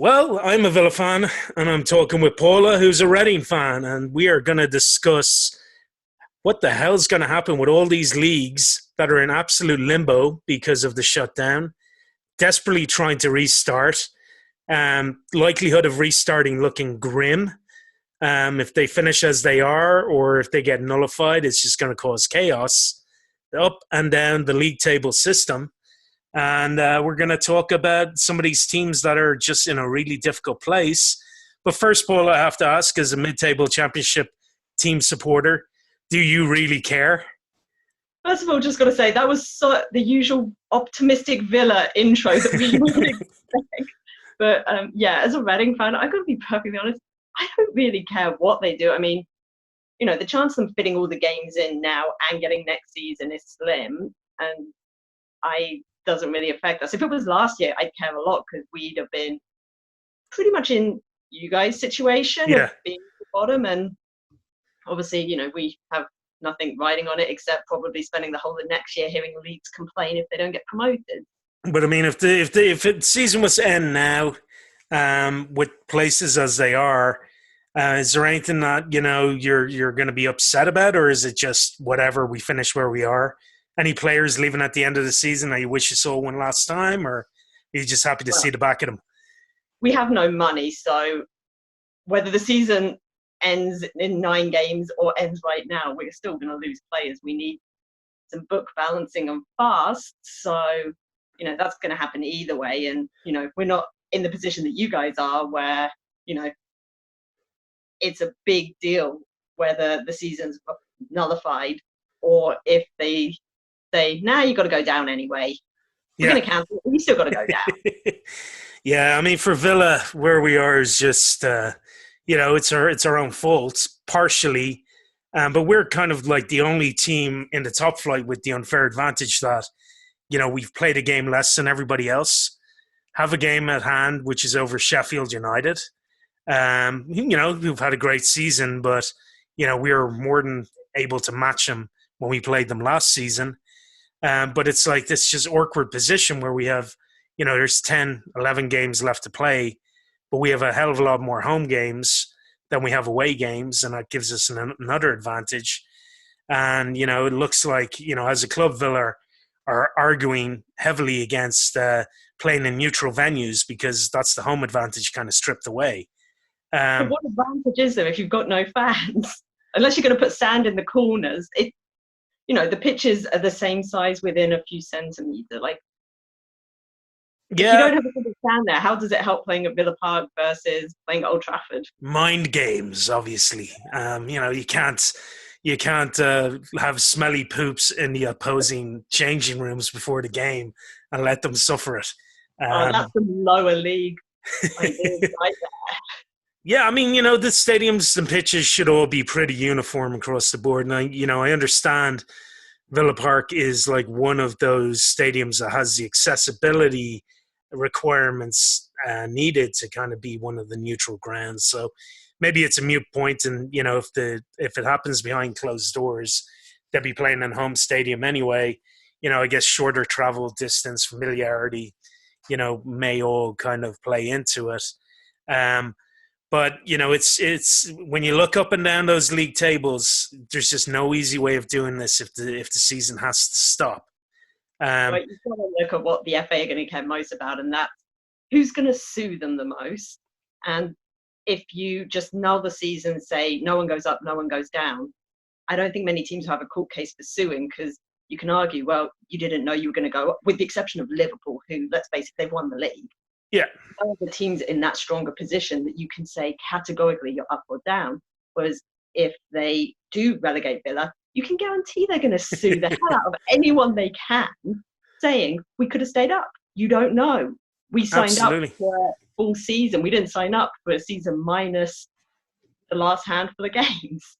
Well, I'm a Villa fan, and I'm talking with Paula, who's a Reading fan, and we are going to discuss what the hell's going to happen with all these leagues that are in absolute limbo because of the shutdown, desperately trying to restart, likelihood of restarting looking grim. If they finish as they are, or if they get nullified, it's just going to cause chaos up and down the league table system. And we're going to talk about some of these teams that are just in a really difficult place. But first, Paul, I have to ask, as a mid-table championship team supporter, do you really care? First of all, just got to say, that was the usual optimistic Villa intro that we would expect. But yeah, as a Reading fan, I've got to be perfectly honest, I don't really care what they do. I mean, you know, the chance of them fitting all the games in now and getting next season is slim. And doesn't really affect us. If it was last year, I'd care a lot because we'd have been pretty much in you guys' situation of being at the bottom. And obviously, you know, we have nothing riding on it except probably spending the whole of next year hearing leagues complain if they don't get promoted. But I mean, if the season was to end now, with places as they are, is there anything that, you know, you're going to be upset about, or is it just whatever, we finish where we are? Any players leaving at the end of the season that you wish you saw one last time, or are you just happy to see the back of them? We have no money, so whether the season ends in 9 games or ends right now, we're still going to lose players. We need some book balancing and fast, so, you know, that's going to happen either way. And, you know, we're not in the position that you guys are where, you know, it's a big deal whether the season's nullified or if they say, nah, you got to go down anyway. We're going to cancel it, but you still got to go down. Yeah, I mean, for Villa, where we are is just, you know, it's our own fault, partially. But we're kind of like the only team in the top flight with the unfair advantage that, you know, we've played a game less than everybody else, have a game at hand, which is over Sheffield United. You know, who've had a great season, but, you know, we were more than able to match them when we played them last season. But it's like this just awkward position where we have, you know, there's 10, 11 games left to play, but we have a hell of a lot more home games than we have away games, and that gives us another advantage. And, you know, it looks like, you know, as a club, Villa are arguing heavily against playing in neutral venues because that's the home advantage kind of stripped away. But what advantage is there if you've got no fans? Unless you're going to put sand in the corners. You know, the pitches are the same size within a few centimetres. Like, if you don't have a single stand there, how does it help playing at Villa Park versus playing at Old Trafford? Mind games, obviously. You know, you can't have smelly poops in the opposing changing rooms before the game and let them suffer it. That's the lower league ideas right there. Yeah, I mean, you know, the stadiums and pitches should all be pretty uniform across the board. And I understand Villa Park is like one of those stadiums that has the accessibility requirements needed to kind of be one of the neutral grounds. So maybe it's a moot point, and, you know, if it happens behind closed doors, they'll be playing in home stadium anyway. You know, I guess shorter travel distance, familiarity, you know, may all kind of play into it. But, you know, it's when you look up and down those league tables, there's just no easy way of doing this if the season has to stop. Right, you've got to look at what the FA are going to care most about, and that's who's going to sue them the most. And if you just null the season, say no one goes up, no one goes down, I don't think many teams have a court case for suing, because you can argue, well, you didn't know you were going to go up, with the exception of Liverpool, who, let's face it, they've won the league. Yeah. Some of the teams in that stronger position that you can say categorically you're up or down. Whereas if they do relegate Villa, you can guarantee they're going to sue the hell out of anyone they can, saying we could have stayed up. You don't know. We signed up for a full season. We didn't sign up for a season minus the last handful of games.